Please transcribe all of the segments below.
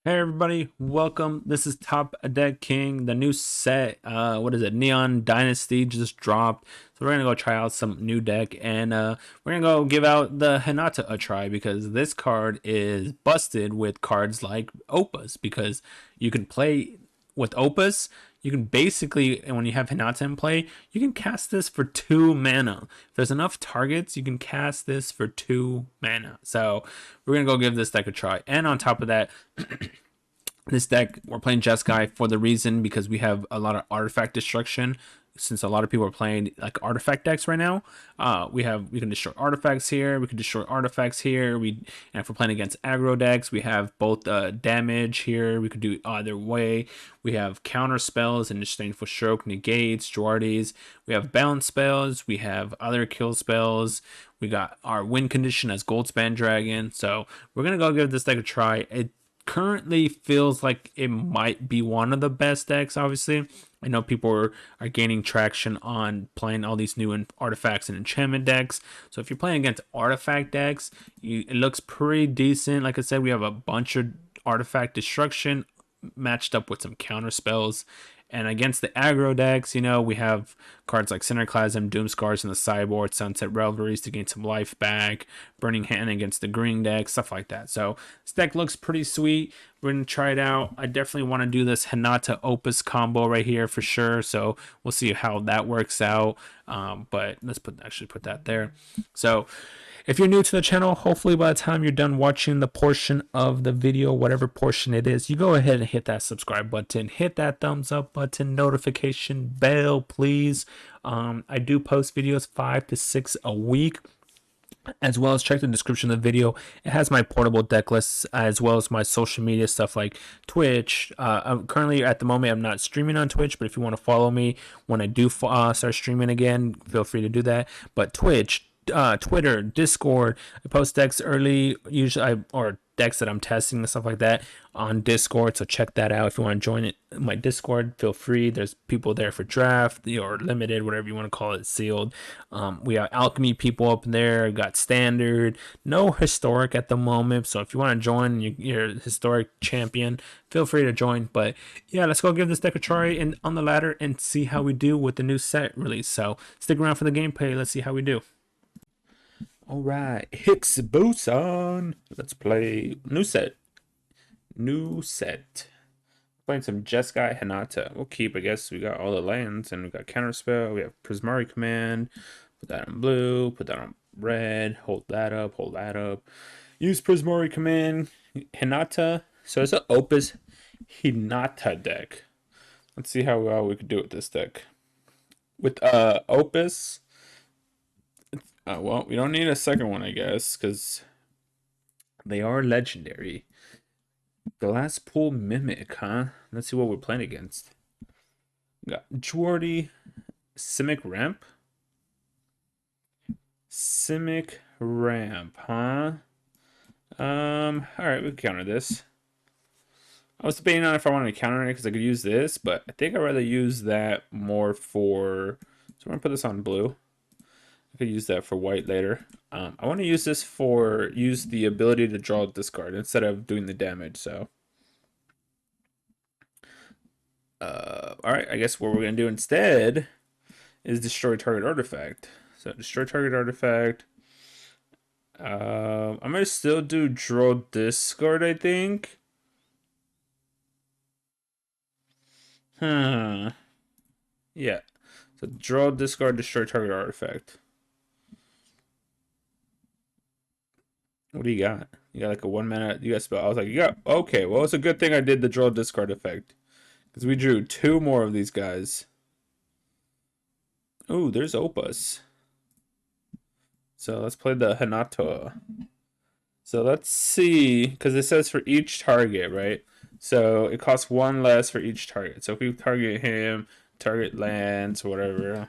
Hey everybody, welcome. This is Top Deck King. The new set, what is it? Neon Dynasty just dropped. So we're gonna go try out some new deck and we're gonna go give out the Hinata a try because this card is busted with cards like Opus because you can play with Opus. You can basically, and when you have Hinata in play, you can cast this for 2 mana. If there's enough targets, you can cast this for 2 mana. So we're gonna go give this deck a try. And on top of that, this deck we're playing Jeskai for the reason because we have a lot of artifact destruction. Since a lot of people are playing like artifact decks right now, we can destroy artifacts here. We can destroy artifacts here. And if we're playing against aggro decks, we have both damage here. We could do either way. We have counter spells and disdainful stroke, negates, Jordies. We have balance spells. We have other kill spells. We got our win condition as Goldspan Dragon. So we're gonna go give this deck a try. It currently feels like it might be one of the best decks. Obviously, I know people are gaining traction on playing all these new artifacts and enchantment decks. So if you're playing against artifact decks, it looks pretty decent. Like I said, we have a bunch of artifact destruction matched up with some counter spells. And against the aggro decks, we have cards like Cinderclasm, Doomscars in the sideboard, Sunset Revelries to gain some life back, Burning Hand against the green deck, stuff like that. So this deck looks pretty sweet. We're going to try it out. I definitely want to do this Hinata Opus combo right here for sure. So we'll see how that works out. But let's actually put that there. So if you're new to the channel, hopefully by the time you're done watching the portion of the video, whatever portion it is, you go ahead and hit that subscribe button, hit that thumbs up button, notification bell, please. I do post videos 5 to 6 a week, as well as check the description of the video. It has my portable deck lists as well as my social media stuff like Twitch. I'm currently at the moment I'm not streaming on Twitch, but if you want to follow me when I do start streaming again, feel free to do that. But Twitch, Twitter, Discord, I post decks early, usually or decks that I'm testing and stuff like that on Discord. So check that out if you want to join my Discord. Feel free. There's people there for draft or limited, whatever you want to call it, sealed. We have Alchemy people up there. Got standard, no historic at the moment. So if you want to join, you're a historic champion. Feel free to join. But yeah, let's go give this deck a try on the ladder and see how we do with the new set release. So stick around for the gameplay. Let's see how we do. All right, Hixabusan. Let's play new set. New set. Playing some Jeskai Hinata. We'll keep, I guess. We got all the lands and we got Counterspell. We have Prismari Command. Put that on blue. Put that on red. Hold that up. Hold that up. Use Prismari Command. Hinata. So it's an Opus Hinata deck. Let's see how well we could do with this deck. With Opus. Well, we don't need a second one, I guess, because they are legendary. Glasspool Mimic, huh? Let's see what we're playing against. We got Jordy, Simic Ramp. Simic Ramp, huh? Alright, we can counter this. I was debating on if I wanted to counter it because I could use this, but I think I'd rather use that more for. So I'm gonna put this on blue. I could use that for white later. I want to use this for use the ability to draw this card instead of doing the damage. So, all right. I guess what we're gonna do instead is destroy target artifact. So destroy target artifact. I'm gonna still do draw discard. I think. Huh. Yeah. So draw discard, destroy target artifact. What do you got? You got like a 1 mana. You got spell. I was like, you got okay. Well, it's a good thing I did the draw discard effect because we drew 2 more of these guys. Oh, there's Opus. So let's play the Hinata. So let's see, because it says for each target, right? So it costs 1 less for each target. So if we target him, target lands, whatever.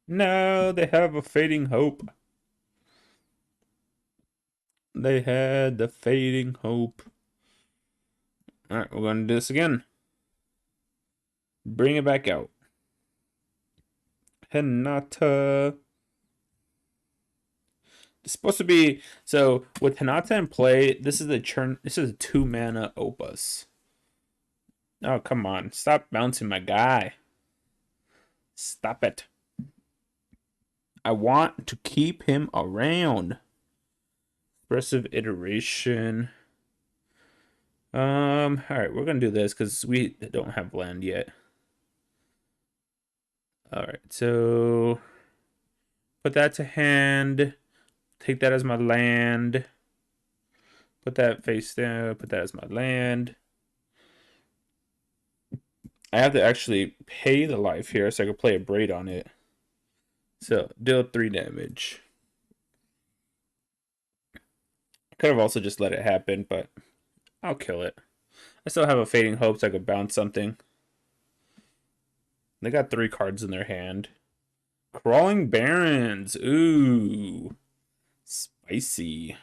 No, they have a fading hope. They had the fading hope. Alright, we're going to do this again. Bring it back out. Hinata. It's supposed to be so with Hinata in play. This is a 2 mana Opus. Oh come on! Stop bouncing my guy. Stop it. I want to keep him around. Expressive iteration. All right, we're gonna do this because we don't have land yet. All right, so put that to hand. Take that as my land. Put that face down. Put that as my land. I have to actually pay the life here so I can play a braid on it. So deal 3 damage. Could have also just let it happen, but I'll kill it. I still have a fading hopes I could bounce something. They got 3 cards in their hand. Crawling Barrens. Ooh. Spicy.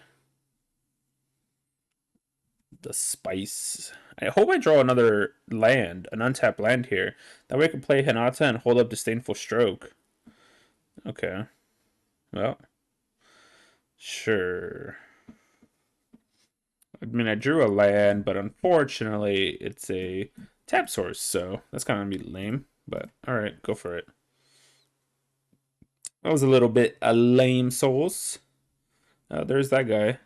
The spice. I hope I draw another land, an untapped land here. That way I can play Hinata and hold up Disdainful Stroke. Okay. Well. Sure. I mean, I drew a land, but unfortunately, it's a tap source, so that's kind of gonna be lame. But alright, go for it. That was a little bit a lame souls. There's that guy.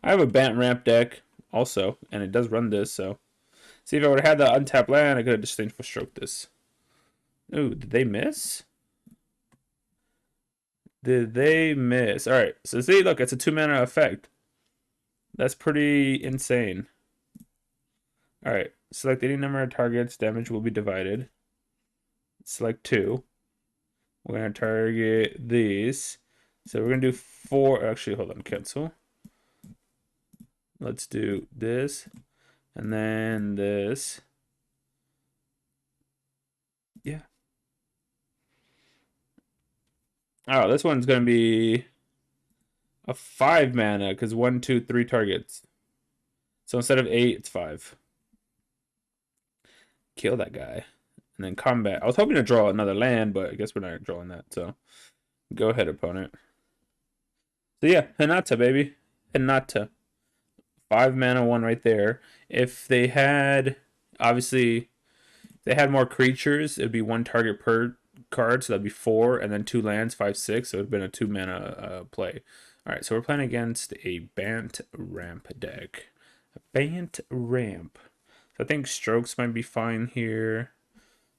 I have a Bant Ramp deck also, and it does run this, so. See, if I would have had the untapped land, I could have Disdainful Stroke this. Ooh, did they miss? Did they miss? Alright, so see, look, it's a 2-mana effect. That's pretty insane. Alright, select any number of targets, damage will be divided. Select 2. We're going to target these. So we're going to do 4. Actually, hold on, cancel. Let's do this. And then this. Yeah. Oh, this one's going to be a 5 mana because 1, 2, 3 targets. So instead of 8, it's 5. Kill that guy. And then combat. I was hoping to draw another land, but I guess we're not drawing that. So go ahead, opponent. So yeah, Hinata, baby. Hinata. 5 mana, 1 right there. If they had, obviously, if they had more creatures, it'd be 1 target per card. So that'd be 4, and then 2 lands, 5, 6. So it'd been a 2 mana play. All right, so we're playing against a Bant Ramp deck. A Bant Ramp. So I think Strokes might be fine here.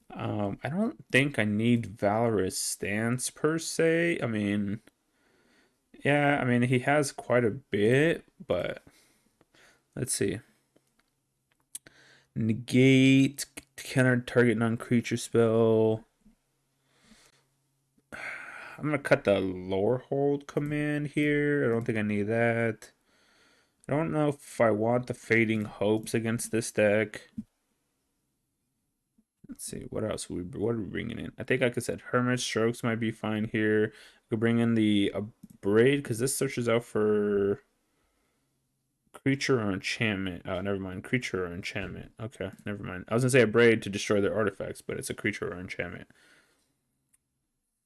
I don't think I need Valorous Stance per se. I mean, yeah, I mean, he has quite a bit, but let's see. Negate, counter target non-creature spell. I'm gonna cut the Lore Hold command here. I don't think I need that. I don't know if I want the Fading Hopes against this deck. Let's see, what else what are we bringing in? I think, like I said, Hermit Strokes might be fine here. I could bring in the Braid because this searches out for creature or enchantment. Oh, never mind. Creature or enchantment. Okay, never mind. I was gonna say a Braid to destroy their artifacts, but it's a creature or enchantment.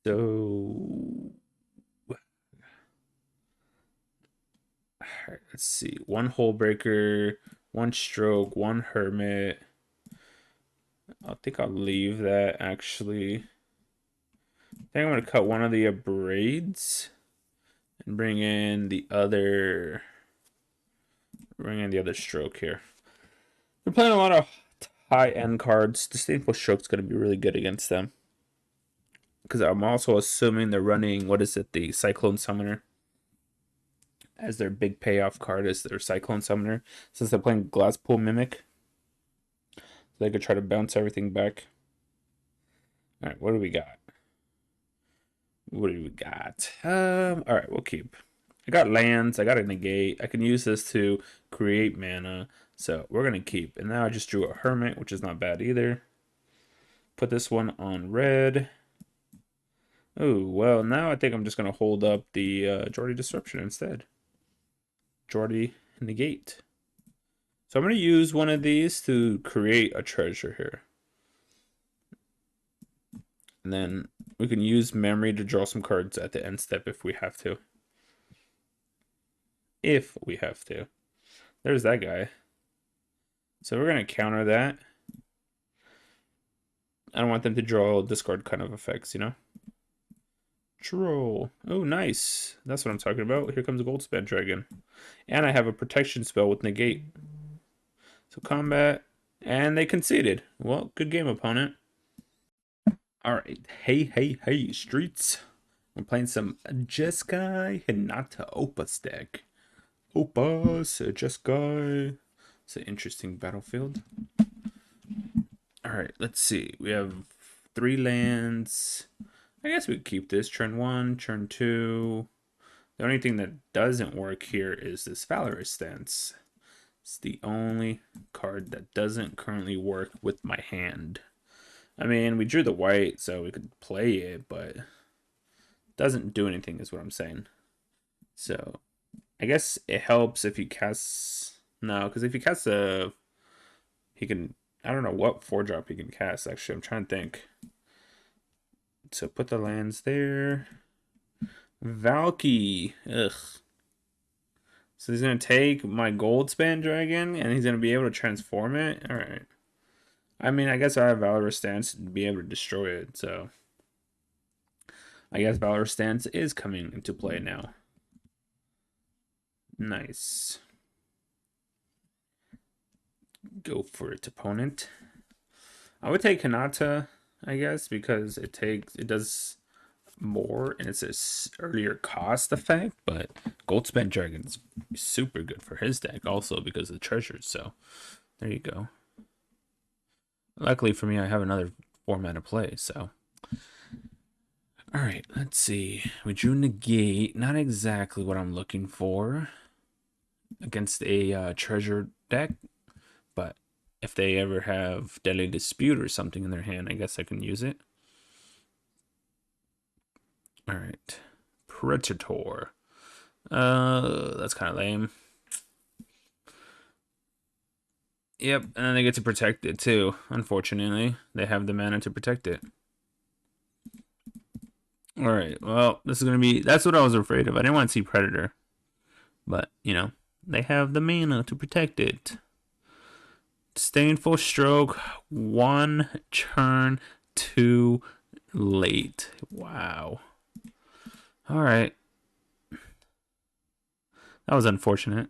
So, let's see. 1 Hole Breaker, 1 Stroke, 1 Hermit. I think I'll leave that actually. I think I'm gonna cut one of the braids and bring in the other stroke here. We're playing a lot of high-end cards. Disdainful Stroke's gonna be really good against them. Because I'm also assuming they're running, what is it, the Cyclone Summoner as their big payoff card is their Cyclone Summoner. Since they're playing Glasspool Mimic, they could try to bounce everything back. Alright, what do we got? What do we got? Alright, we'll keep. I got lands, I got a negate. I can use this to create mana. So we're gonna keep. And now I just drew a Hermit, which is not bad either. Put this one on red. Oh, well, now I think I'm just gonna hold up the Jordy Disruption instead. Jordy Negate. So I'm gonna use one of these to create a treasure here. And then we can use memory to draw some cards at the end step if we have to. if we have to. There's that guy. So we're going to counter that. I don't want them to draw discard kind of effects, you know? Troll. Oh, nice. That's what I'm talking about. Here comes a Goldspan Dragon. And I have a protection spell with negate. So combat. And they conceded. Well, good game, opponent. Alright. Hey, streets. We're playing some Jeskai Hinata Opus deck. Opus, Jeskai. It's an interesting battlefield. Alright, let's see. We have 3 lands. I guess we could keep this. Turn 1, turn 2. The only thing that doesn't work here is this Valorous Stance. It's the only card that doesn't currently work with my hand. I mean, we drew the white, so we could play it, but it doesn't do anything is what I'm saying. So, I guess it helps if he casts... No, because if he casts a... He can... I don't know what 4-drop he can cast, actually. I'm trying to think. So put the lands there. Valky. Ugh. So he's going to take my Goldspan Dragon, and he's going to be able to transform it? Alright. I mean, I guess I have Valorous Stance to be able to destroy it, so... I guess Valorous Stance is coming into play now. Nice. Go for it, opponent. I would take Hinata, I guess, because it does more and it's a earlier cost effect, but Goldspan Dragon's super good for his deck also because of the treasures, so there you go. Luckily for me, I have another 4-mana play, so. Alright, let's see. We drew negate, not exactly what I'm looking for against a treasure deck, but if they ever have Deadly Dispute or something in their hand, I guess I can use it. Alright. Predator. That's kind of lame. Yep, and then they get to protect it too. Unfortunately, they have the mana to protect it. Alright, well, this is going to be... That's what I was afraid of. I didn't want to see Predator. But, you know, they have the mana to protect it. Disdainful Stroke, 1 turn too late. Wow. Alright. That was unfortunate.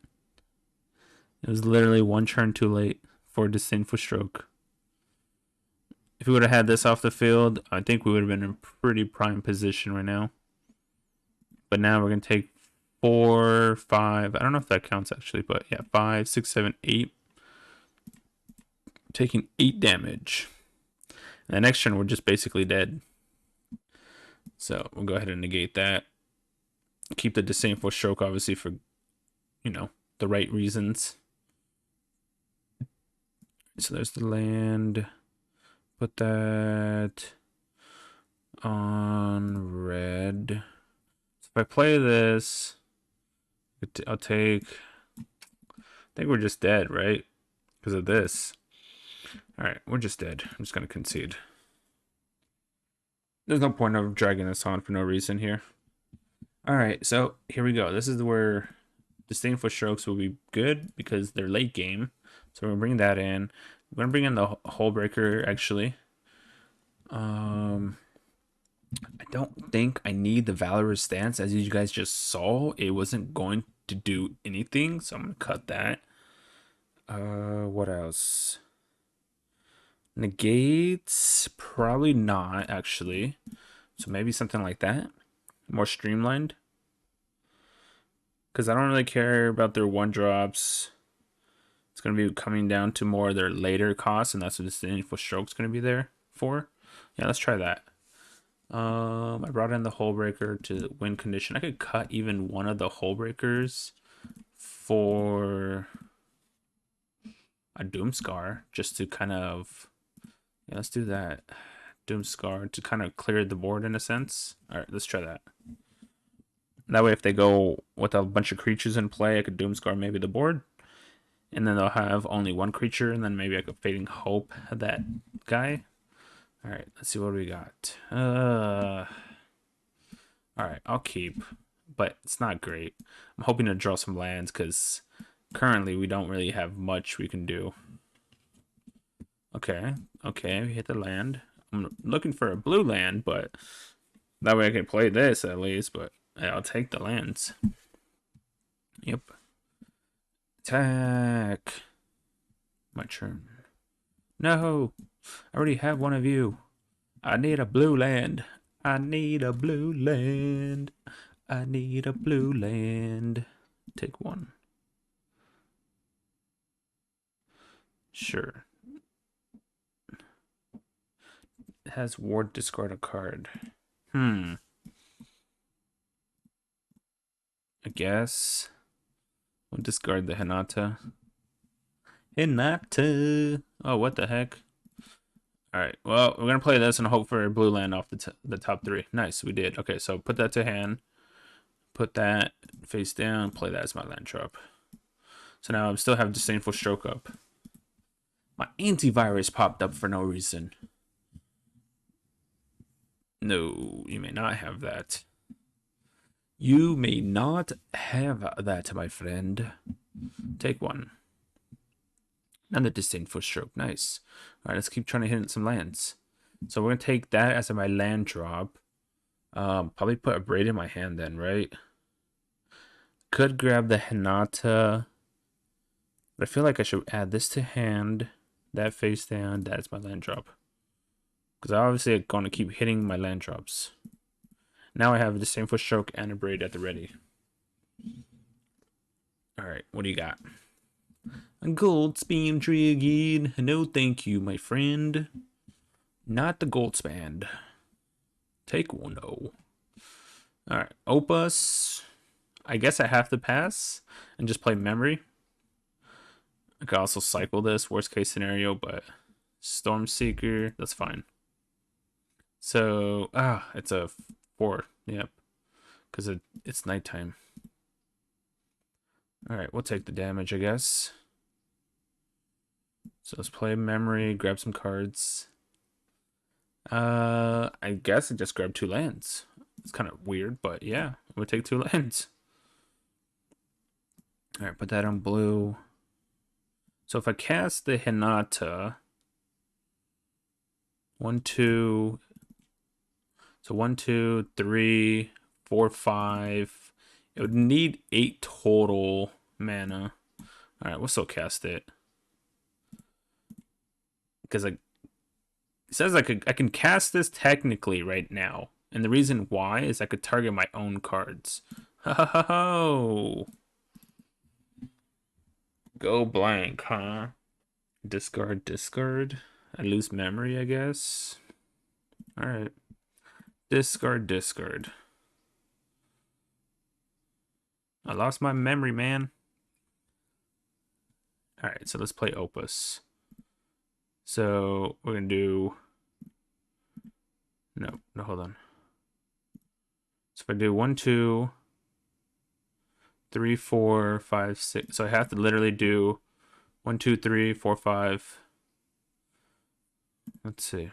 It was literally 1 turn too late for Disdainful Stroke. If we would have had this off the field, I think we would have been in a pretty prime position right now. But now we're going to take 4, 5. I don't know if that counts actually, but yeah, 5, 6, 7, 8. Taking 8 damage. And the next turn, we're just basically dead. So we'll go ahead and negate that. Keep the Disdainful Stroke, obviously, for, you know, the right reasons. So there's the land. Put that on red. So if I play this, I'll take... I think we're just dead, right? Because of this. Alright, we're just dead. I'm just going to concede. There's no point of dragging this on for no reason here. Alright, so here we go. This is where Disdainful Strokes will be good because they're late game. So we're going to bring that in. I'm going to bring in the Hullbreaker, actually. I don't think I need the Valorous Stance. As you guys just saw, it wasn't going to do anything. So I'm going to cut that. What else? Negates? Probably not, actually. So maybe something like that. More streamlined. Because I don't really care about their 1-drops. It's going to be coming down to more of their later costs, and that's what this Disdainful Stroke's going to be there for. Yeah, let's try that. I brought in the Hullbreaker to win condition. I could cut even one of the Hullbreakers for a Doomscar just to kind of... Yeah, let's do that. Doomscar to kind of clear the board in a sense. Alright, let's try that. That way if they go with a bunch of creatures in play, I could Doomscar maybe the board. And then they'll have only 1 creature, and then maybe I could Fading Hope that guy. Alright, let's see what we got. Alright, I'll keep. but it's not great. I'm hoping to draw some lands because currently we don't really have much we can do. Okay, okay, we hit the land. I'm looking for a blue land, but that way I can play this at least, but I'll take the lands. Yep. Attack. My turn. No, I already have one of you. I need a blue land. I need a blue land. I need a blue land. Take one. Sure. It has ward, discard a card. I guess we'll discard the Hinata. Hinata. Oh, what the heck? All right. Well, we're gonna play this and hope for a blue land off the top three. Nice, we did. Okay, so put that to hand. Put that face down. Play that as my land drop. So now I still have Disdainful Stroke up. My antivirus popped up for no reason. No, you may not have that. You may not have that, my friend. Take one. Another Disdainful Stroke. Nice. All right, let's keep trying to hit some lands. So we're going to take that as my land drop. Probably put a Braid in my hand then, right? Could grab the Hinata. But I feel like I should add this to hand. That face down. That's my land drop. Because I obviously am going to keep hitting my land drops. Now I have the Disdainful Stroke and a Braid at the ready. Alright, what do you got? A gold spam tree again. No thank you, my friend. Not the gold span. Take one, no. Alright, Opus. I guess I have to pass and just play memory. I could also cycle this, worst case scenario, but Stormseeker, that's fine. So, it's a 4, yep. Because it's nighttime. Alright, we'll take the damage, I guess. So let's play memory, grab some cards. I guess I just grabbed 2 lands. It's kind of weird, but yeah, I'm gonna take 2 lands. Alright, put that on blue. So if I cast the Hinata, 1, 2. So 1, 2, 3, 4, 5. It would need 8 total mana. Alright, we'll still cast it. Because it says I can cast this technically right now. And the reason why is I could target my own cards. Ho. Go blank, huh? Discard. I lose memory, I guess. Alright. Discard. I lost my memory, man. Alright, so let's play Opus. So we're gonna do no, hold on. So if I do 1, 2, 3, 4, 5, 6. So I have to literally do 1, 2, 3, 4, 5. Let's see.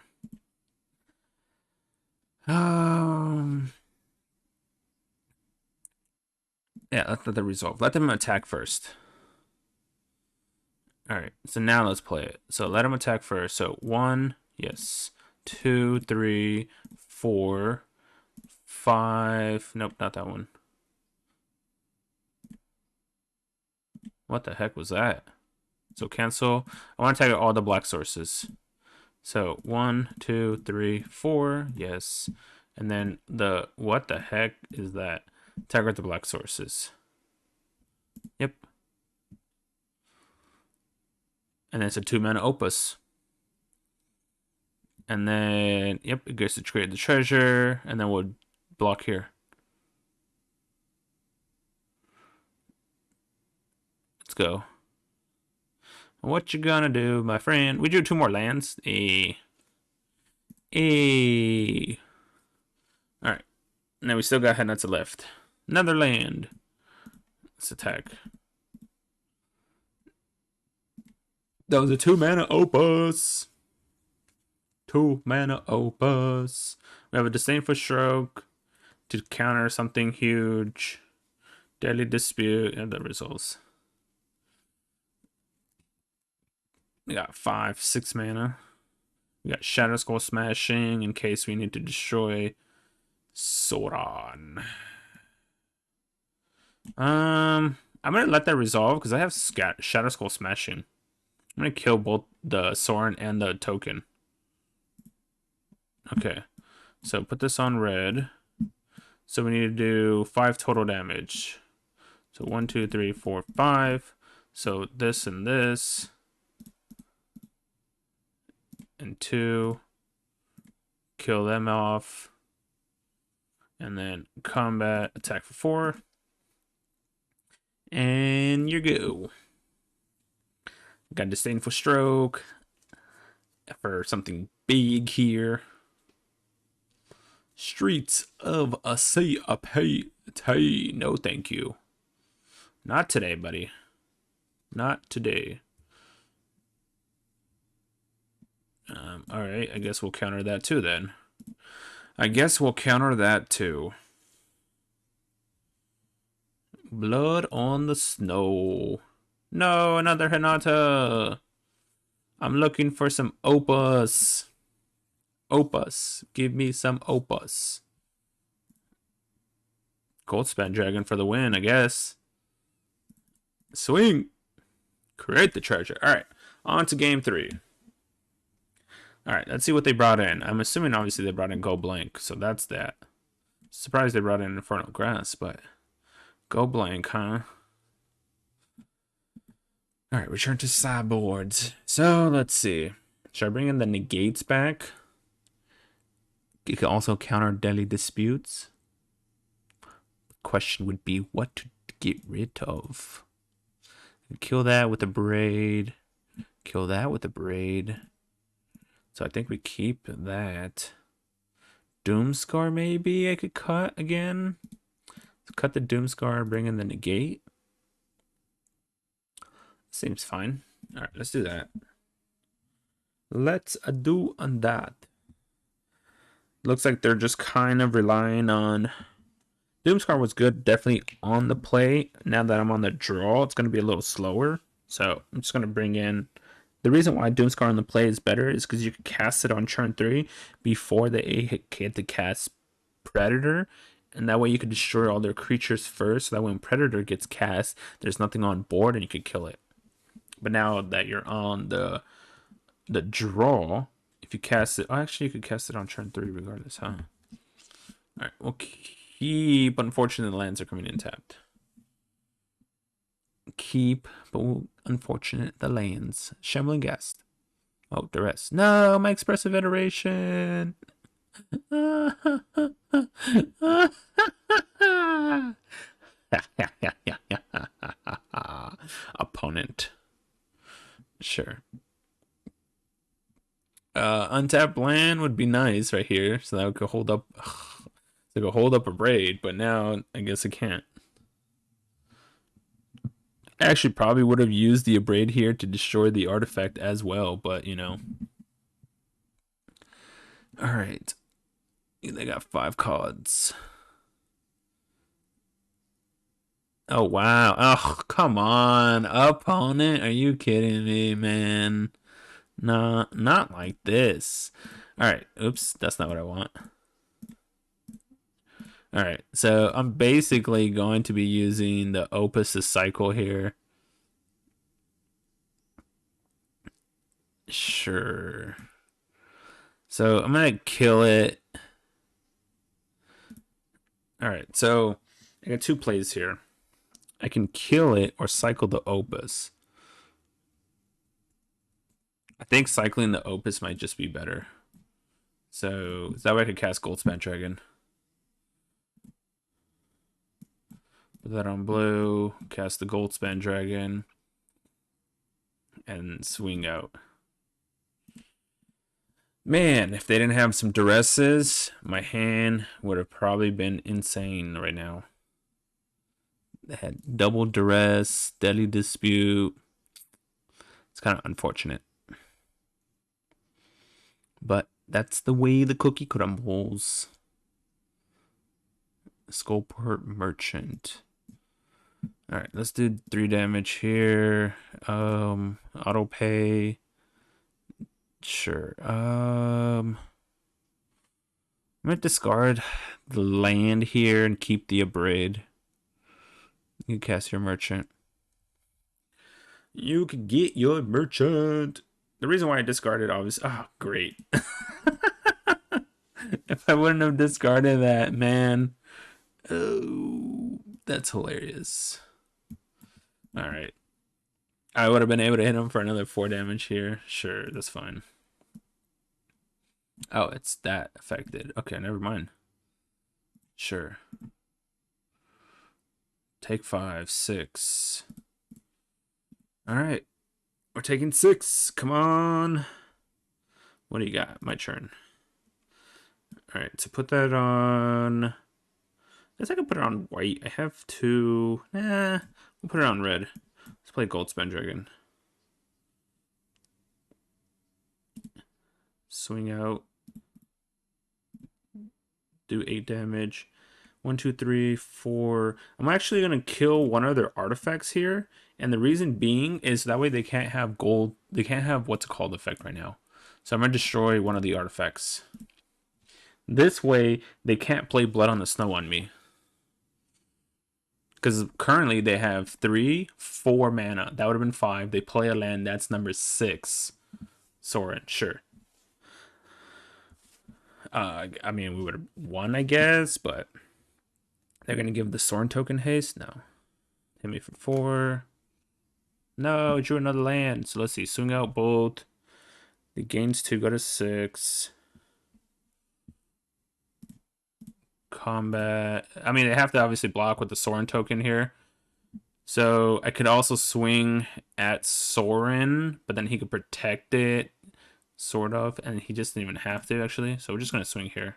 Yeah, let's let them resolve. Let them attack first. Alright, so now let's play it. So let them attack first. So 1, yes. 2, 3, 4, 5. Nope, not that one. What the heck was that? So cancel. I want to target all the black sources. So 1, 2, 3, 4. Yes. And then what the heck is that? Target the black sources. Yep. And then it's a 2-mana Opus. And then, yep, it gets to trade the treasure. And then we'll block here. Let's go. What you gonna do, my friend? We drew 2 more lands. Alright. Now we still got Hinata left. Another land. Let's attack. That was a 2-mana Opus. 2-mana Opus. We have a Disdainful Stroke. to counter something huge. Deadly Dispute and the results. We got 5, 6 mana. We got Shadow Skull Smashing in case we need to destroy Sauron. I'm gonna let that resolve because I have Shadow Skull Smashing. I'm gonna kill both the Sauron and the token. Okay, so put this on red. So we need to do 5 total damage. So 1, 2, 3, 4, 5. So this and this. And 2. Kill them off. And then combat attack for 4. And you go. Got Disdainful Stroke for something big here. Streets of Asapay. No, thank you. Not today, buddy. Not today. Alright, I guess we'll counter that too then. Blood on the Snow. No, another Hinata. I'm looking for some Opus. Opus. Give me some Opus. Goldspan Dragon for the win, I guess. Swing. Create the treasure. Alright, on to game 3. Alright, let's see what they brought in. I'm assuming obviously they brought in Go Blank, so that's that. Surprised they brought in Infernal Grass, but Go Blank, huh? Alright, return to sideboards. So, let's see. Should I bring in the negates back? You can also counter Deadly Disputes. The question would be what to get rid of. Kill that with a braid. Kill that with a braid. So I think we keep that. Doomscar maybe I could cut again. So cut the Doomscar, bring in the negate. Seems fine. Alright, let's do that. Let's do on that. Looks like they're just kind of relying on... Doomscar was good, definitely on the play. Now that I'm on the draw, it's going to be a little slower. So I'm just going to bring in... The reason why Doomscar on the play is better is because you can cast it on turn 3 before they get to cast Predator. And that way you can destroy all their creatures first. So that when Predator gets cast, there's nothing on board and you can kill it. But now that you're on the draw, if you cast it... Oh, actually, you could cast it on turn 3 regardless, huh? Alright, we'll keep... Unfortunately, the lands are coming in tapped. Keep, but unfortunate, the lands. Shambling Guest. Oh, Duress. No, my expressive iteration. Opponent. Sure. Untapped land would be nice right here, so that we could hold up. So I could hold up a braid, but now I guess I can't. I actually probably would have used the abrade here to destroy the artifact as well, but you know. Alright. They got 5 cards. Oh, wow. Oh, come on. Opponent? Are you kidding me, man? Nah, not like this. Alright. Oops, that's not what I want. Alright, so I'm basically going to be using the Opus cycle here. Sure. So I'm going to kill it. Alright, so I got 2 plays here. I can kill it or cycle the Opus. I think cycling the Opus might just be better. So that way I could cast Goldspan Dragon. Put that on blue, cast the Goldspan Dragon, and swing out. Man, if they didn't have some duresses, my hand would have probably been insane right now. They had double duress, Deadly Dispute. It's kind of unfortunate. But that's the way the cookie crumbles. Skullport Merchant. All right, let's do 3 damage here. Auto pay. Sure. I'm gonna discard the land here and keep the Abrade. You can cast your merchant. You can get your merchant. The reason why I discarded, obviously. Oh, great. If I wouldn't have discarded that, man. Oh, that's hilarious. All right. I would have been able to hit him for another 4 damage here. Sure, that's fine. Oh, it's that affected. Okay, never mind. Sure. Take 5, 6. All right. We're taking 6. Come on. What do you got? My turn. All right, so put that on. I guess I can put it on white. I have 2. Nah, we'll put it on red. Let's play Gold Spend Dragon. Swing out. Do 8 damage. 1, 2, 3, 4. I'm actually gonna kill one of their artifacts here, and the reason being is that way they can't have gold. They can't have what's it called effect right now. So I'm gonna destroy one of the artifacts. This way they can't play Blood on the Snow on me. Because currently they have 3, 4 mana. That would have been 5. They play a land. That's number 6. Sorin, sure. I mean, we would have won, I guess, but they're gonna give the Sorin token haste. No, hit me for 4. No, drew another land. So let's see. Swing out both. The gains 2, go to 6. Combat. I mean, they have to obviously block with the Sorin token here. So I could also swing at Sorin, but then he could protect it, sort of, and he just didn't even have to, actually. So we're just going to swing here.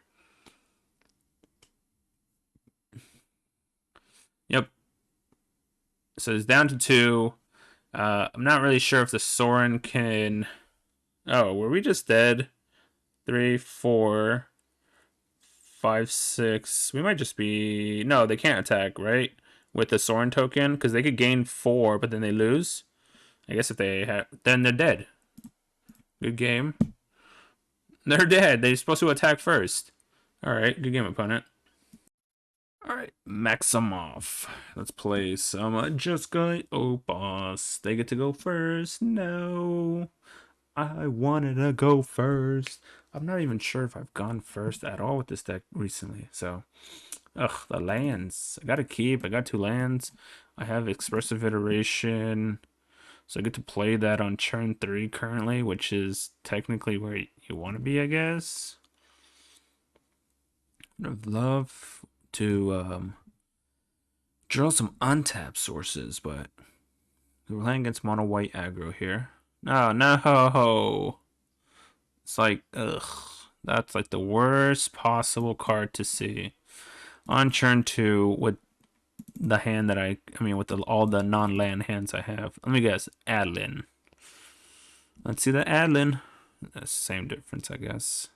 Yep. So it's down to 2. I'm not really sure if the Sorin can... Oh, were we just dead? 3, 4, 5, 6. We might just be... No, they can't attack, right? With the Sorin token, because they could gain 4, but then they lose. I guess if they have... Then they're dead. Good game. They're dead. They're supposed to attack first. Alright, good game, opponent. Alright, Maximoff. Let's play some Jeskai Opus. They get to go first. No. I wanted to go first. I'm not even sure if I've gone first at all with this deck recently. So, ugh, the lands. I got to keep. I got 2 lands. I have Expressive Iteration. So I get to play that on turn 3 currently, which is technically where you want to be, I guess. I'd love to draw some untapped sources, but we're playing against mono white aggro here. No. It's like, ugh. That's like the worst possible card to see. On turn 2 with the hand that I mean, with all the non-land hands I have. Let me guess, Adlin. Let's see the Adlin. That's the same difference, I guess.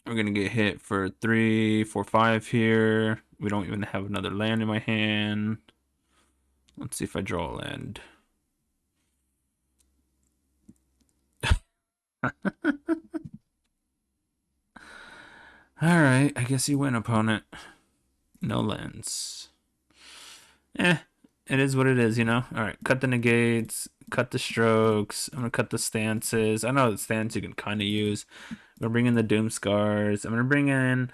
We're gonna get hit for 3, 4, 5 here. We don't even have another land in my hand. Let's see if I draw a land. Alright, I guess you win, opponent. No lands. It is what it is, you know? Alright, cut the negates, cut the strokes. I'm gonna cut the stances. I know the stance you can kind of use. I'm gonna bring in the Doom Scars. I'm gonna bring in...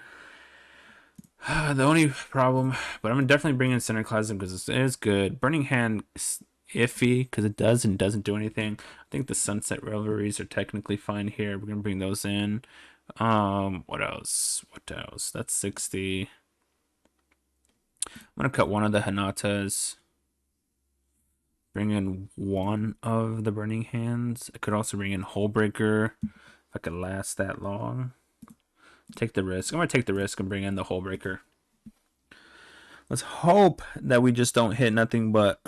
the only problem... But I'm gonna definitely bring in Synerclasm because it is good. Burning Hand is iffy because it does and doesn't do anything. I think the Sunset Revelries are technically fine here. We're gonna bring those in. What else? That's 60. I'm gonna cut one of the Hinatas. Bring in one of the Burning Hands. I could also bring in Hullbreaker if I could last that long. Take the risk. I'm gonna take the risk and bring in the Hullbreaker. Let's hope that we just don't hit nothing but,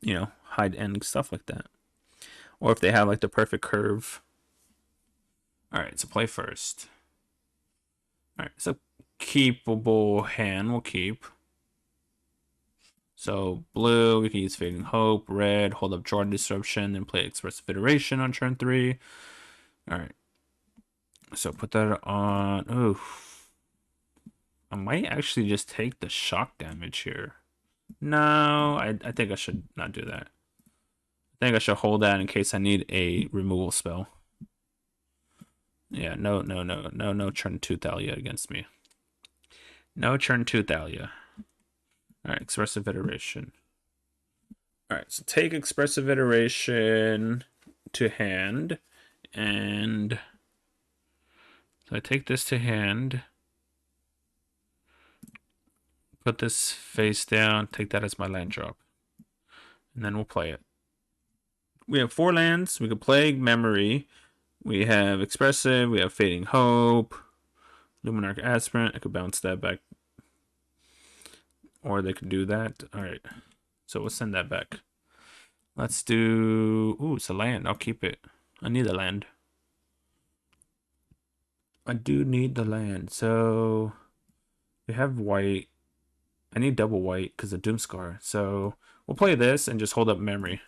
you know, hide end stuff like that. Or if they have like the perfect curve. Alright, so play first. Alright, so keepable hand we'll keep. So blue, we can use Fading Hope. Red, hold up Draw Disruption, then play Expressive Iteration on turn 3. Alright. So put that on. Ooh. I might actually just take the shock damage here. No, I think I should not do that. I think I should hold that in case I need a removal spell. Yeah, no turn 2 Thalia against me. No turn 2 Thalia. Alright, Expressive Iteration. Alright, so take Expressive Iteration to hand. And so I take this to hand. Put this face down, take that as my land drop. And then we'll play it. We have 4 lands. We could play Memory. We have Expressive. We have Fading Hope. Luminarch Aspirant. I could bounce that back. Or they could do that. Alright. So we'll send that back. Let's do... Ooh, it's a land. I'll keep it. I need the land. I do need the land. So we have white. I need double white because of Doomscar. So we'll play this and just hold up Memory.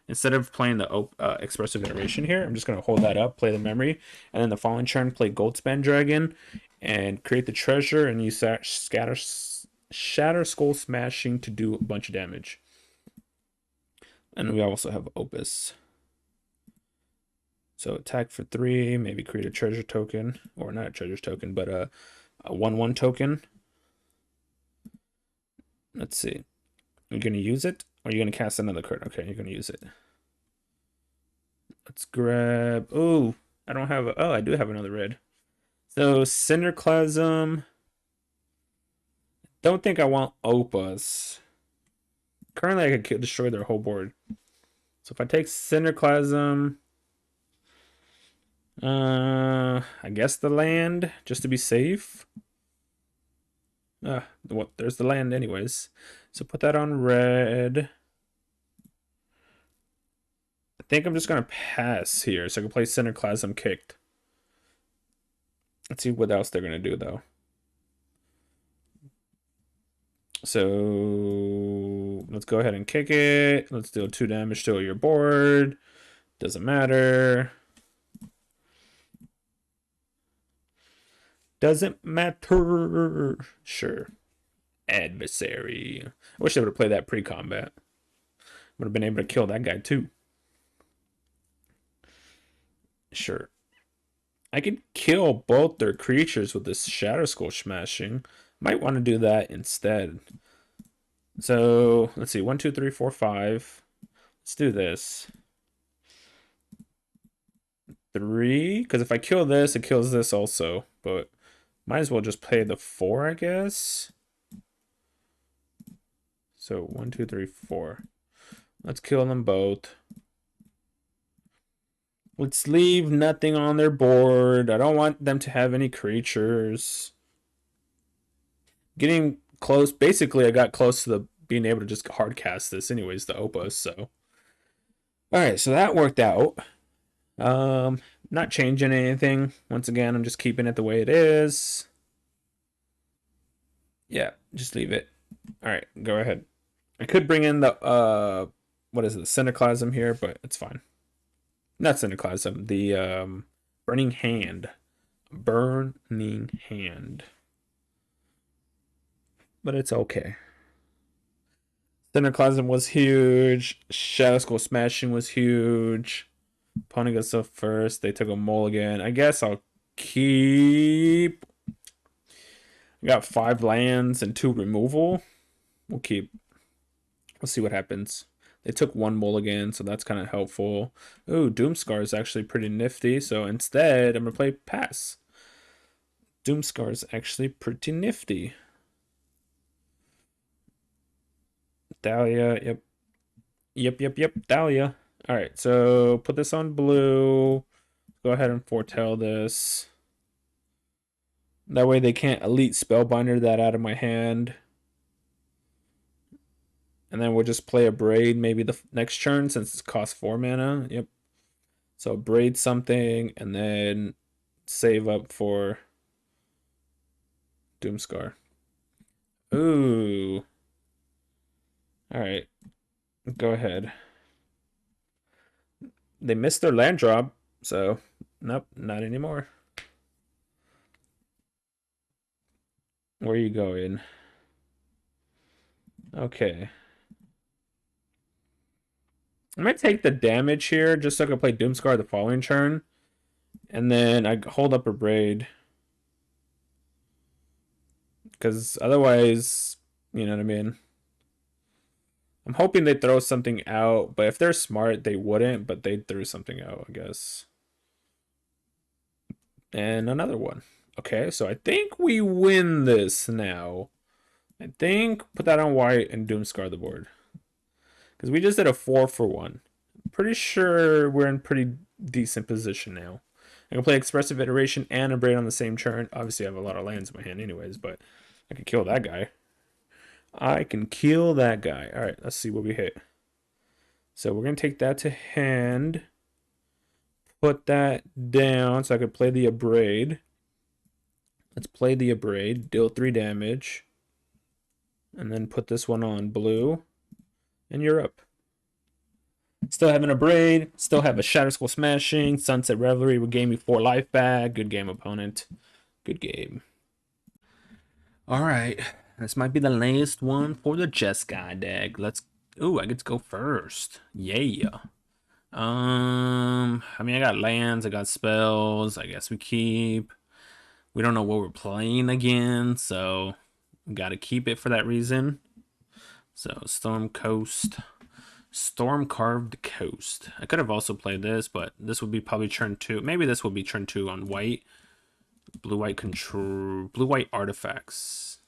Instead of playing the Expressive Iteration here, I'm just going to hold that up, play the Memory, and then the following turn play Goldspan Dragon and create the treasure and use Shatter Skull Smashing to do a bunch of damage. And we also have Opus. So attack for 3, maybe create a treasure token, or not a treasure token, but a 1/1 token. Let's see. You're going to use it? Or are you going to cast another card? Okay, you're going to use it. Let's grab... Oh, I don't have... Oh, I do have another red. So, Cinderclasm. Don't think I want Opus. Currently, I could destroy their whole board. So, if I take Cinderclasm... I guess the land, just to be safe. There's the land anyways. So put that on red. I think I'm just going to pass here so I can play Cinderclasm kicked. Let's see what else they're going to do though. So let's go ahead and kick it. Let's deal 2 damage to your board. Doesn't matter. Doesn't matter. Sure. Adversary. I wish I would have played that pre-combat. Would have been able to kill that guy too. Sure. I could kill both their creatures with this Shatter Skull Smashing. Might want to do that instead. So, let's see. 1, 2, 3, 4, 5. Let's do this. 3. Because if I kill this, it kills this also. But might as well just play the 4, I guess. So 1, 2, 3, 4. Let's kill them both. Let's leave nothing on their board. I don't want them to have any creatures. Getting close. Basically, I got close to being able to just hard cast this anyways, the Opus. So, alright, so that worked out. Not changing anything. Once again, I'm just keeping it the way it is. Yeah, just leave it. Alright, go ahead. I could bring in the, what is it, the Cinderclasm here, but it's fine. Not Cinderclasm, the, Burning Hand. Burning Hand. But it's okay. Cinderclasm was huge. Shadow Skull Smashing was huge. Opponent goes up first. They took a mulligan. I guess I'll keep... I got 5 lands and 2 removal. We'll keep... We'll see what happens. They took 1 mulligan, so that's kind of helpful. Ooh, Doomscar is actually pretty nifty. So instead, I'm going to play pass. Doomscar is actually pretty nifty. Thalia, yep, Thalia. Alright, so put this on blue. Go ahead and foretell this. That way they can't Elite Spellbinder that out of my hand. And then we'll just play a Braid maybe the next turn since it costs 4 mana. Yep. So braid something and then save up for Doomscar. Ooh. All right. Go ahead. They missed their land drop, so nope, not anymore. Where are you going? Okay. I might take the damage here just so I can play Doomscar the following turn. And then I hold up a Braid. Because otherwise, you know what I mean? I'm hoping they throw something out, but if they're smart, they wouldn't, but they threw something out, I guess. And another one. Okay, so I think we win this now. I think put that on white and Doomscar the board. Because we just did a 4-for-1. Pretty sure we're in pretty decent position now. I can play Expressive Iteration and a Braid on the same turn. Obviously, I have a lot of lands in my hand anyways, but I can kill that guy. I can kill that guy. All right, let's see what we hit. So we're going to take that to hand. Put that down so I could play the Abrade. Let's play the Abrade. Deal 3 damage. And then put this one on blue. And you're up. Still having a Braid. Still have a Shadow Skull Smashing. Sunset Revelry would gain me 4 life back. Good game, opponent. Good game. Alright. This might be the last one for the Jeskai deck. Let's... Ooh, I get to go first. Yeah. I mean, I got lands. I got spells. I guess we keep... We don't know what we're playing again, so... We gotta keep it for that reason. So, Storm Coast... Storm Carved Coast. I could have also played this, but this would be probably turn 2. Maybe this will be turn 2 on white. Blue-white control... Blue-white artifacts.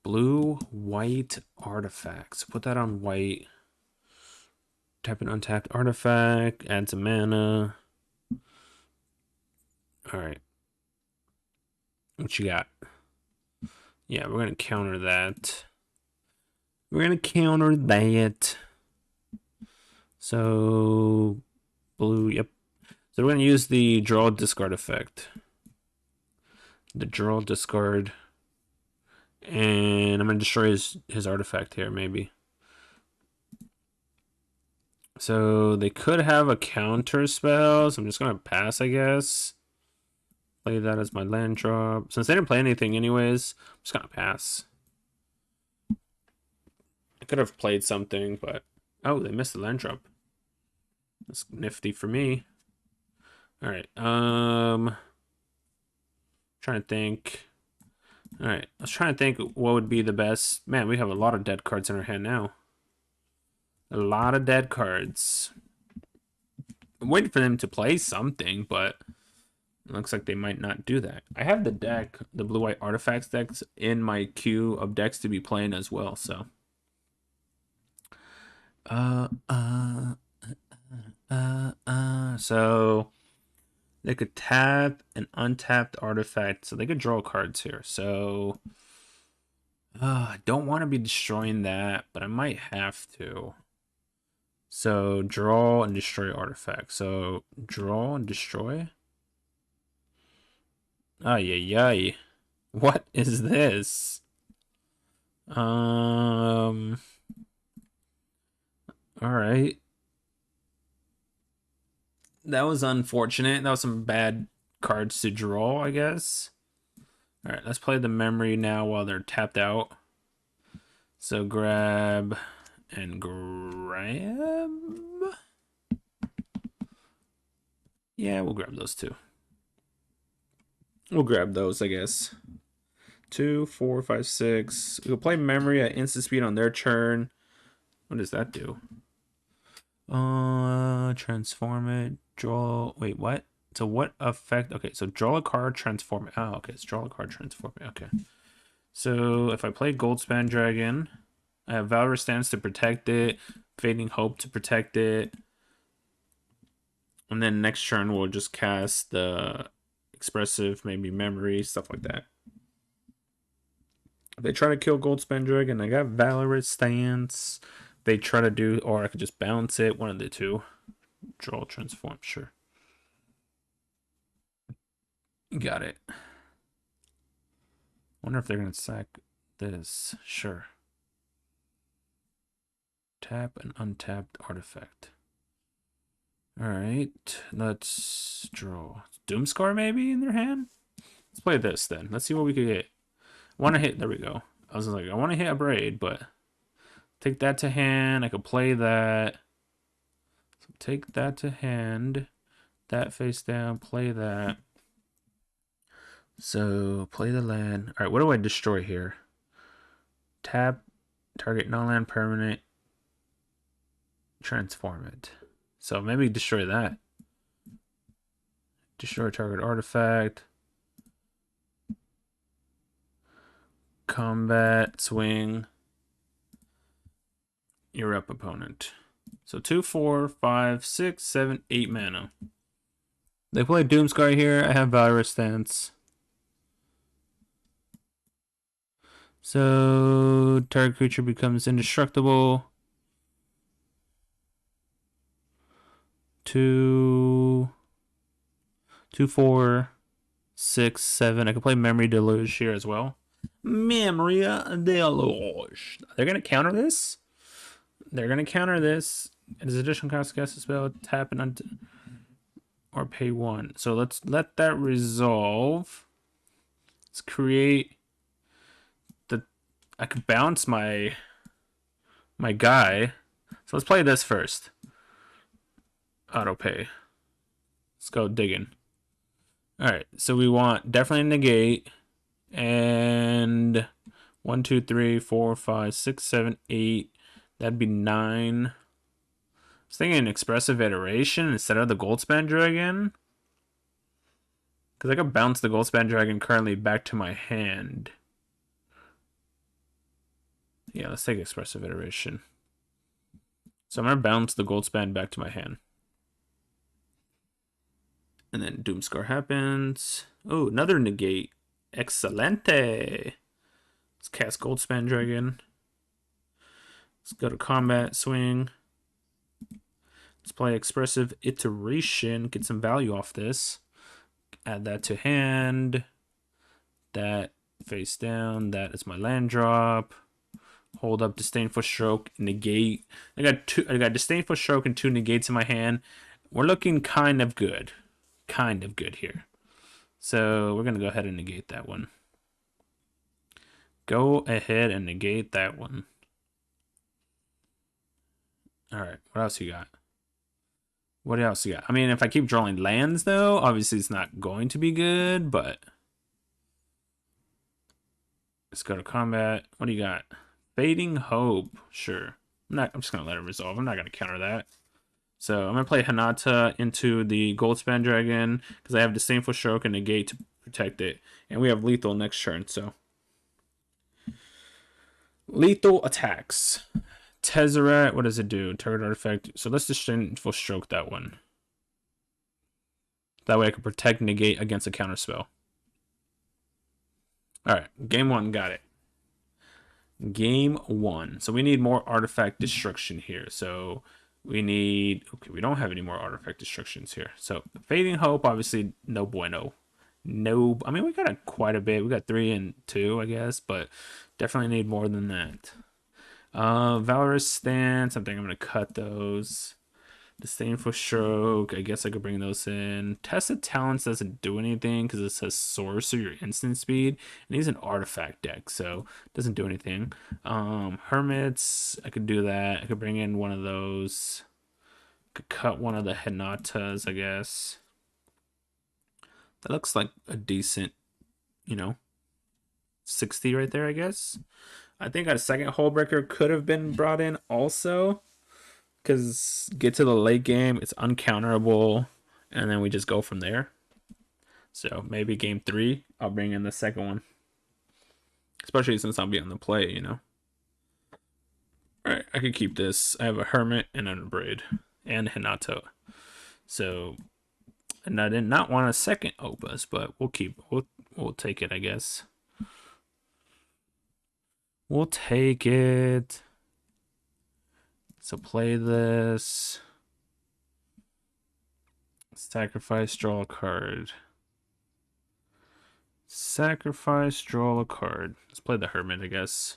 Blue-white artifacts. Put that on white. Tap an untapped artifact. Add some mana. Alright. What you got? Yeah, we're going to counter that. We're going to counter that. So, blue, yep. So we're going to use the draw discard effect. The draw discard. And I'm going to destroy his artifact here, maybe. So they could have a counter spell, so I'm just going to pass, I guess. Play that as my land drop. Since they didn't play anything anyways, I'm just going to pass. I could have played something, but... Oh, they missed the land drop. That's nifty for me. Alright, trying to think. Alright, I was trying to think what would be the best. Man, we have a lot of dead cards in our hand now. A lot of dead cards. I'm waiting for them to play something, but it looks like they might not do that. I have the deck, the blue-white artifacts decks, in my queue of decks to be playing as well, so. So they could tap an untapped artifact, so they could draw cards here. So I don't want to be destroying that, but I might have to. So draw and destroy artifact. So draw and destroy. Ay, ay, ay. What is this? All right. That was unfortunate. That was some bad cards to draw, I guess. All right, let's play the memory now while they're tapped out. So grab and grab. Yeah, we'll grab those two. We'll grab those, I guess. 2, 4, 5, 6. We'll play memory at instant speed on their turn. What does that do? Transform it. Draw. Wait, what? So what effect? Okay, so draw a card, transform it. Oh, okay, it's draw a card, transform it. Okay. So if I play Goldspan Dragon, I have Valorous Stance to protect it, Fading Hope to protect it. And then next turn we'll just cast the Expressive, maybe Memory, stuff like that. If they try to kill Goldspan Dragon, I got Valorous Stance. They try to do, or I could just bounce it, one of the two. Draw, transform, sure. Got it. Wonder if they're gonna sack this. Sure. Tap an untapped artifact. Alright, let's draw. Doomscar maybe in their hand? Let's play this then. Let's see what we could get. I want to hit, there we go. I was like, I want to hit a braid, but take that to hand. I could play that. So take that to hand. That face down, play that. So play the land. Alright, what do I destroy here? Tap, target non-land permanent. Transform it. So maybe destroy that. Destroy target artifact. Combat, swing. You're up, opponent. So 2, 4, 5, 6, 7, 8 mana. They play Doomscar here. I have Valorous Stance. So target creature becomes indestructible. 2, 4, 6, 7. I can play Memory Deluge here as well. Memory Deluge. They're gonna counter this. They're gonna counter this. It is additional cost cast a spell. Tap and or pay 1. So let's let that resolve. Let's create the. I could bounce my guy. So let's play this first. Auto pay. Let's go digging. Alright, so we want definitely negate. And 1, 2, 3, 4, 5, 6, 7, 8. That'd be 9. I was thinking Expressive Iteration instead of the Goldspan Dragon. Because I could bounce the Goldspan Dragon currently back to my hand. Yeah, let's take Expressive Iteration. So I'm going to bounce the Goldspan back to my hand. And then Doomscar happens. Oh, another negate. Excelente. Let's cast Goldspan Dragon. Let's go to combat, swing. Let's play Expressive Iteration. Get some value off this. Add that to hand. That face down. That is my land drop. Hold up Disdainful Stroke, negate. I got Disdainful Stroke and 2 negates in my hand. We're looking kind of good. Kind of good here. So we're gonna go ahead and negate that one. Go ahead and negate that one. Alright, what else you got? What else you got? I mean, if I keep drawing lands though, obviously it's not going to be good, but let's go to combat. What do you got? Fading Hope. Sure. I'm just gonna let it resolve. I'm not gonna counter that. So I'm gonna play Hinata into the Goldspan Dragon because I have Disdainful Stroke and negate to protect it. And we have lethal next turn, so lethal attacks. Tezzeret, what does it do? Target artifact. So let's Disdainful Stroke that one. That way I can protect negate against a counter spell. Alright, game 1, got it. Game 1. So we need more artifact destruction here. So we need... Okay, we don't have any more artifact destructions here. So Fading Hope, obviously, no bueno. No... I mean, we got quite a bit. We got 3 and 2, I guess. But definitely need more than that. Valorous Stance. I think I'm going to cut those. Disdainful Stroke. I guess I could bring those in. Tested Talents doesn't do anything because it says Sorcery or Instant Speed. And he's an artifact deck, so it doesn't do anything. Hermits. I could do that. I could bring in one of those. I could cut one of the Hinatas, I guess. That looks like a decent, 60 right there, I guess. I think a second Hullbreaker could have been brought in also. Because get to the late game, it's uncounterable. And then we just go from there. So maybe game 3, I'll bring in the second one. Especially since I'll be on the play, Alright, I could keep this. I have a Hermit and a Braid. And Hinata. So, and I did not want a second Opus, but we'll take it, I guess. We'll take it. So play this. Sacrifice, draw a card. Sacrifice, draw a card. Let's play the Hermit, I guess.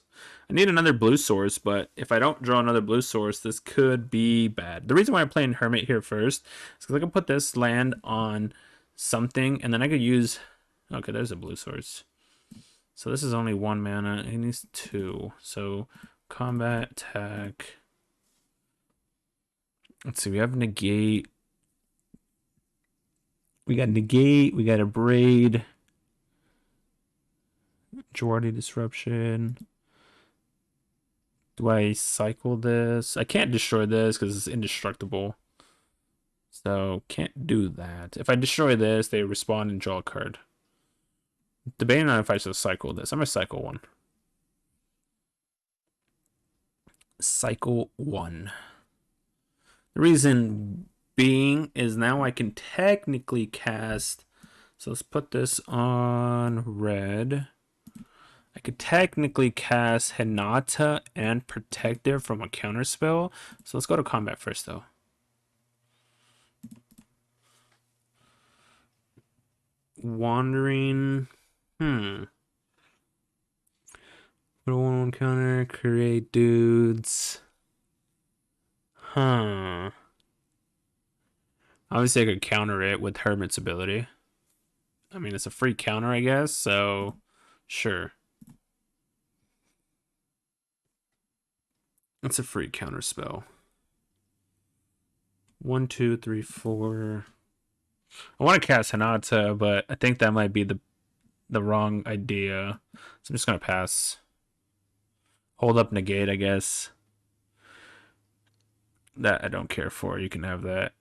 I need another blue source, but if I don't draw another blue source, this could be bad. The reason why I'm playing Hermit here first is because I can put this land on something, and then I could use... Okay, there's a blue source. So this is only 1 mana. It needs 2. So combat, attack. Let's see, we have negate. We got negate, we got a braid. Majority disruption. Do I cycle this? I can't destroy this because it's indestructible. So can't do that. If I destroy this, they respawn and draw a card. Debating on if I should cycle this. I'm gonna cycle 1. Cycle 1. The reason being is now I can technically cast. So let's put this on red. I could technically cast Hinata and Protective from a counterspell. So let's go to combat first, though. Wandering. Put a 1/1 counter, create dudes. Obviously, I could counter it with Hermit's ability. I mean, it's a free counter, I guess, so sure. It's a free counter spell. 1, 2, 3, 4. I want to cast Hinata, but I think that might be the wrong idea. So I'm just gonna pass. Hold up negate, I guess. That I don't care for. You can have that.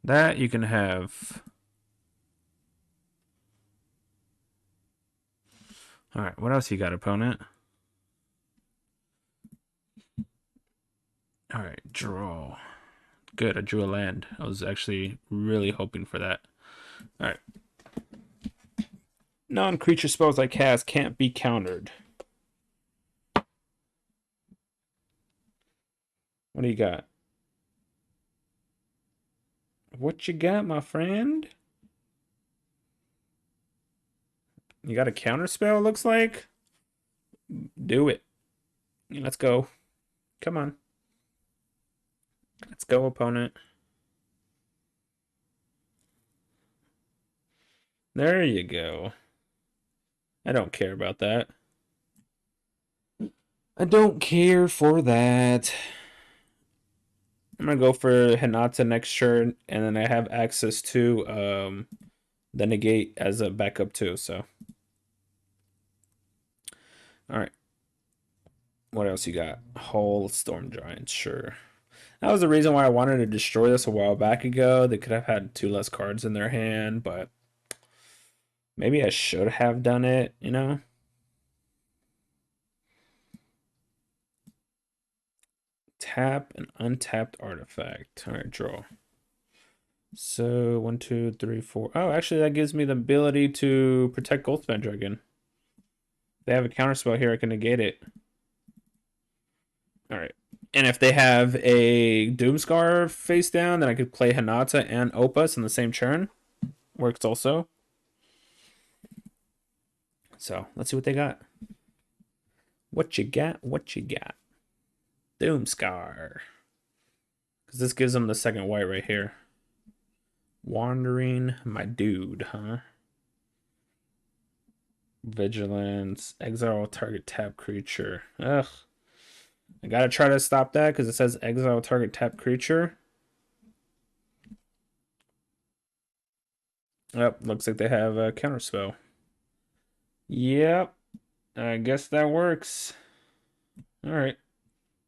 That you can have. Alright, what else you got, opponent? Alright, draw. Good, I drew a land. I was actually really hoping for that. Alright. Non-creature spells I cast can't be countered. What do you got? What you got, my friend? You got a counter spell, looks like? Do it. Let's go. Come on. Let's go, opponent. There you go. I don't care about that. I don't care for that. I'm gonna go for Hinata next turn, and then I have access to the negate as a backup too, so. Alright. What else you got? Whole Storm Giant, sure. That was the reason why I wanted to destroy this a while back ago. They could have had 2 less cards in their hand, but maybe I should have done it, you know? Tap an untapped artifact. All right, draw. So 1, 2, 3, 4. Oh, actually, that gives me the ability to protect Goldspan Dragon. If they have a counterspell here, I can negate it. All right. And if they have a Doomscar face down, then I could play Hinata and Opus in the same turn. Works also. So let's see what they got. What you got? What you got? Doomscar. Because this gives them the second white right here. Wandering, my dude, huh? Vigilance, exile target tap creature. Ugh. I gotta try to stop that because it says exile target tap creature. Yep, looks like they have a counterspell. Yep, I guess that works. Alright,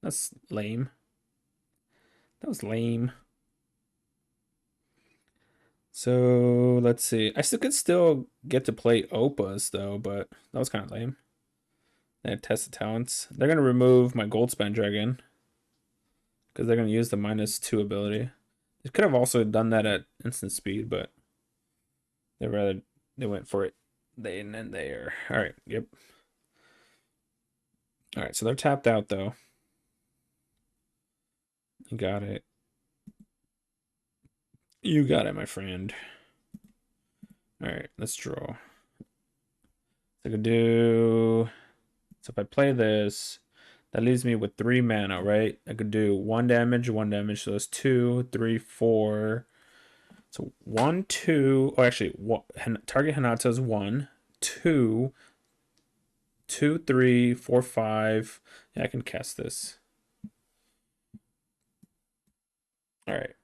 that's lame. That was lame. So let's see. I still could still get to play Opus though, but that was kind of lame. They have test of talents. They're gonna remove my Goldspan Dragon because they're gonna use the -2 ability. They could have also done that at instant speed, but they went for it. They and then there. All right. Yep. All right. So they're tapped out though. You got it. You got it, my friend. All right, let's draw. I could do. So if I play this, that leaves me with 3 mana, right? I could do 1 damage, 1 damage. So that's 2, 3, 4. So 1, 2. Oh, actually, target Hinata is 1, 2, 2, 3, 4, 5. Yeah, I can cast this. All right.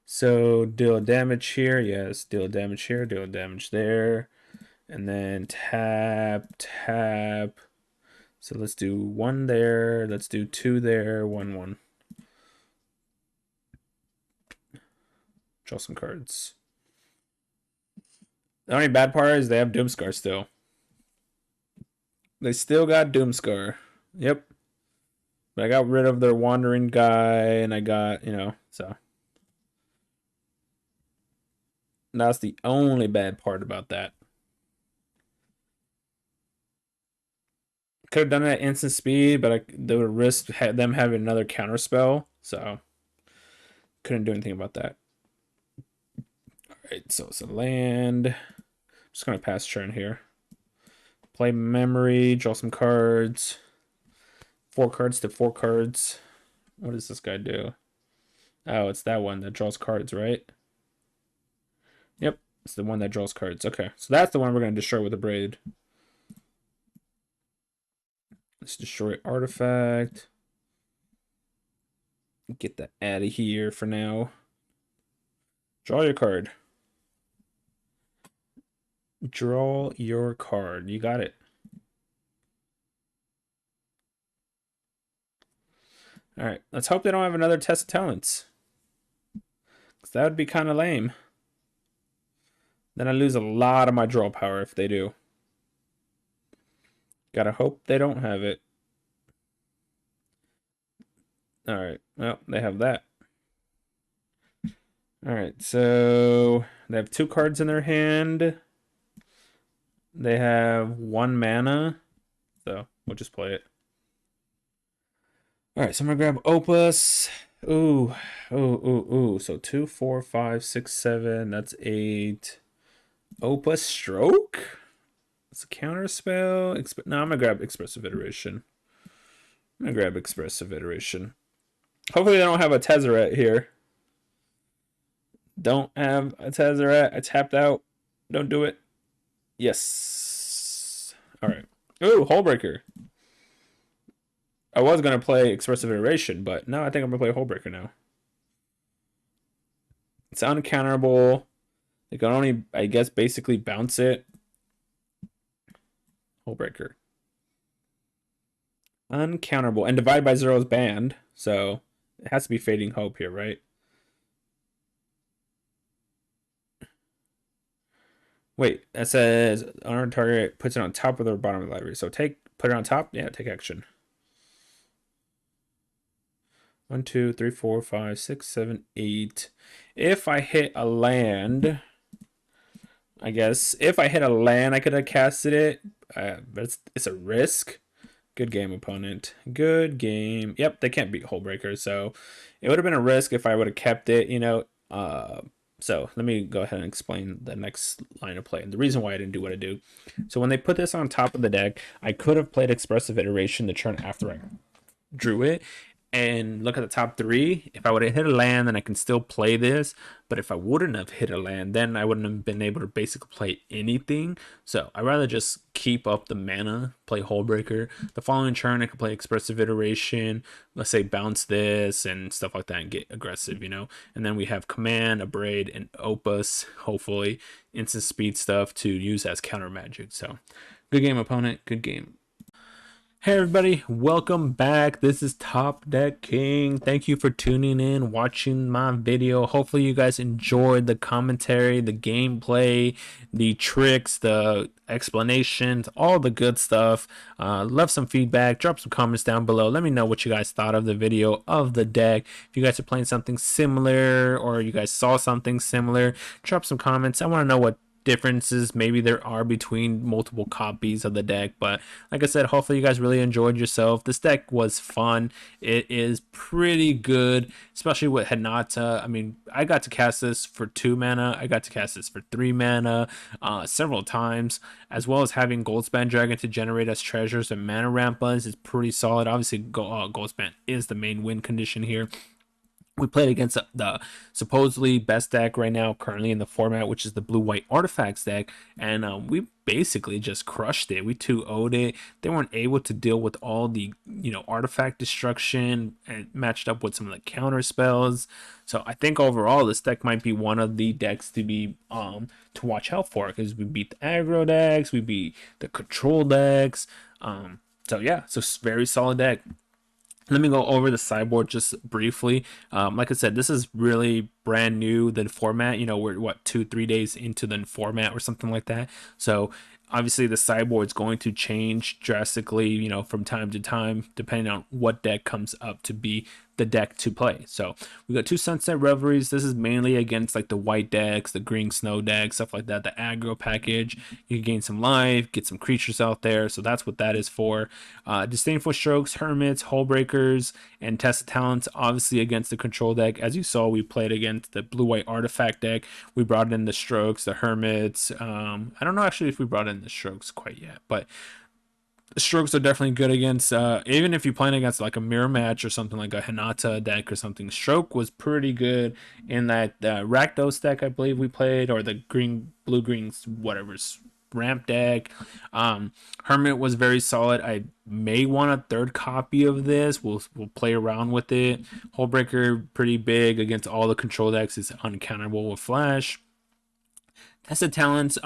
So deal damage here. Yes, deal damage here, deal damage there. And then tap, tap. So let's do 1 there. Let's do 2 there. 1, 1. Draw some cards. The only bad part is they have Doomscar still. They still got Doomscar. Yep. But I got rid of their Wandering guy, and I got, so. That's the only bad part about that. Could have done it at instant speed, but they would risk them having another counter spell, so couldn't do anything about that. All right, so it's a land. I'm just gonna pass turn here. Play memory, draw some cards. 4 cards to 4 cards. What does this guy do? Oh, it's that one that draws cards, right? Yep, it's the one that draws cards. Okay, so that's the one we're gonna destroy with a braid. Let's destroy artifact. Get that out of here for now. Draw your card. Draw your card. You got it. All right, let's hope they don't have another test of talents. Because that would be kind of lame. Then I lose a lot of my draw power if they do. Gotta hope they don't have it. All right, well, they have that. All right, so they have 2 cards in their hand. They have 1 mana, so we'll just play it. All right, so I'm gonna grab Opus. Ooh. So 2, 4, 5, 6, 7. That's 8. Opus Stroke. It's a counter spell. No, I'm gonna grab Expressive Iteration. Hopefully they don't have a Tezzeret here. Don't have a Tezzeret. I tapped out. Don't do it. Yes. All right. Ooh, Hullbreaker. I was going to play Expressive Iteration, but no, I think I'm going to play Hullbreaker now. It's uncounterable. They can only, I guess, basically bounce it. Hullbreaker. Uncounterable. And Divide by Zero is banned, so it has to be Fading Hope here, right? Wait, that says on target puts it on top of the bottom of the library. So put it on top. Yeah, take action. 1, 2, 3, 4, 5, 6, 7, 8. If I hit a land, I guess if I hit a land, I could have casted it. But it's a risk. Good game, opponent. Good game. Yep, they can't beat Hullbreaker, so it would have been a risk if I would have kept it. So let me go ahead and explain the next line of play and the reason why I didn't do what I do. So when they put this on top of the deck, I could have played Expressive Iteration the turn after I drew it. And look at the top 3. If I would have hit a land, then I can still play this. But if I wouldn't have hit a land, then I wouldn't have been able to basically play anything. So I'd rather just keep up the mana, play Hullbreaker. The following turn, I could play Expressive Iteration. Let's say bounce this and stuff like that and get aggressive, And then we have Command, Abrade, and Opus, hopefully. Instant speed stuff to use as counter magic. So good game, opponent. Good game. Hey everybody, welcome back. This is Top Deck King. Thank you for tuning in, watching my video. Hopefully you guys enjoyed the commentary, the gameplay, the tricks, the explanations, all the good stuff. Love some feedback. Drop some comments down below. Let me know what you guys thought of the video, of the deck. If you guys are playing something similar or you guys saw something similar, drop some comments. I want to know what differences maybe there are between multiple copies of the deck, but like I said, hopefully you guys really enjoyed yourself. This deck was fun. It is pretty good, especially with Hinata. I mean, I got to cast this for 2 mana, I got to cast this for 3 mana several times, as well as having Goldspan Dragon to generate us treasures and mana ramp us is pretty solid. Obviously Goldspan is the main win condition here. We played against the supposedly best deck right now currently in the format, which is the blue-white artifacts deck, and we basically just crushed it. We 2-0'd it. They weren't able to deal with all the artifact destruction, and matched up with some of the counter spells. So I think overall this deck might be one of the decks to be to watch out for, because we beat the aggro decks, we beat the control decks. So yeah, so very solid deck. Let me go over the sideboard just briefly. Like I said, this is really brand new, the format. We're what, 2-3 days into the format or something like that. So obviously the sideboard is going to change drastically, from time to time, depending on what deck comes up to be the deck to play. So we got 2 Sunset Reveries. This is mainly against like the white decks, the green snow decks, stuff like that. The aggro package, you can gain some life, get some creatures out there. So that's what that is for. Disdainful Strokes, Hermits, Hullbreakers, and Test of Talents, obviously against the control deck. As you saw, we played against the blue-white artifact deck. We brought in the Strokes, the Hermits. I don't know actually if we brought in the Strokes quite yet, but the Strokes are definitely good against, even if you're playing against like a mirror match or something like a Hinata deck or something. Stroke was pretty good in that Rakdos deck I believe we played, or the blue greens whatever's ramp deck. Hermit was very solid. I may want a 3rd copy of this. We'll play around with it. Hullbreaker pretty big against all the control decks. It's uncounterable with Flash. Test of Talents,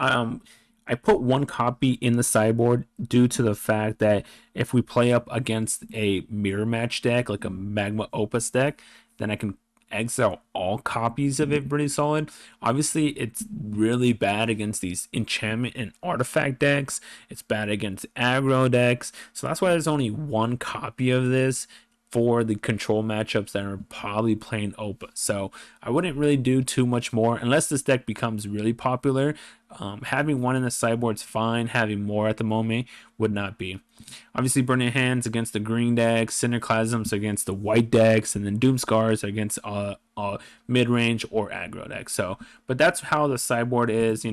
I put 1 copy in the sideboard due to the fact that if we play up against a mirror match deck, like a Magma Opus deck, then I can exile all copies of it pretty solid. Obviously, it's really bad against these enchantment and artifact decks. It's bad against aggro decks. So that's why there's only 1 copy of this for the control matchups that are probably playing Opus. So I wouldn't really do too much more unless this deck becomes really popular. Having 1 in the sideboard's fine. Having more at the moment would not be. Obviously, Burning Hands against the green decks, Cinderclasms against the white decks, and then Doomscars against mid-range or aggro decks. So, but that's how the sideboard is.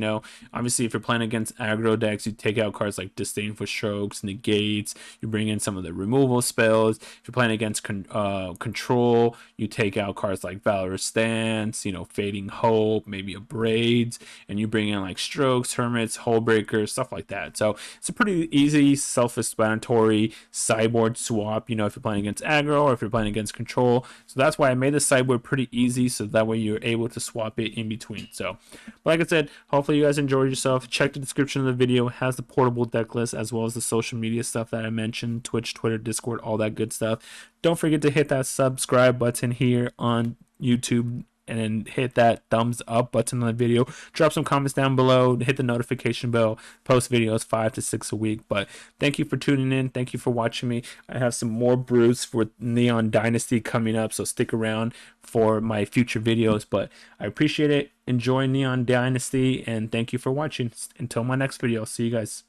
Obviously, if you're playing against aggro decks, you take out cards like Disdainful Strokes, Negates. You bring in some of the removal spells. If you're playing against control, you take out cards like Valorous Stance, Fading Hope, maybe a Braids, and you bring in like Strokes, Hermits, Hullbreakers, stuff like that. So it's a pretty easy self-explanatory sideboard swap, if you're playing against aggro or if you're playing against control. So that's why I made the sideboard pretty easy, so that way you're able to swap it in between. So, but like I said, hopefully you guys enjoyed yourself. Check the description of the video. It has the portable deck list as well as the social media stuff that I mentioned: Twitch, Twitter, Discord, all that good stuff. Don't forget to hit that subscribe button here on YouTube, and then hit that thumbs up button on the video. Drop some comments down below, hit the notification bell. Post videos 5 to 6 a week. But thank you for tuning in. Thank you for watching me. I have some more brews for Neon Dynasty coming up, so stick around for my future videos. But I appreciate it. Enjoy Neon Dynasty, and thank you for watching. Until my next video, I'll see you guys.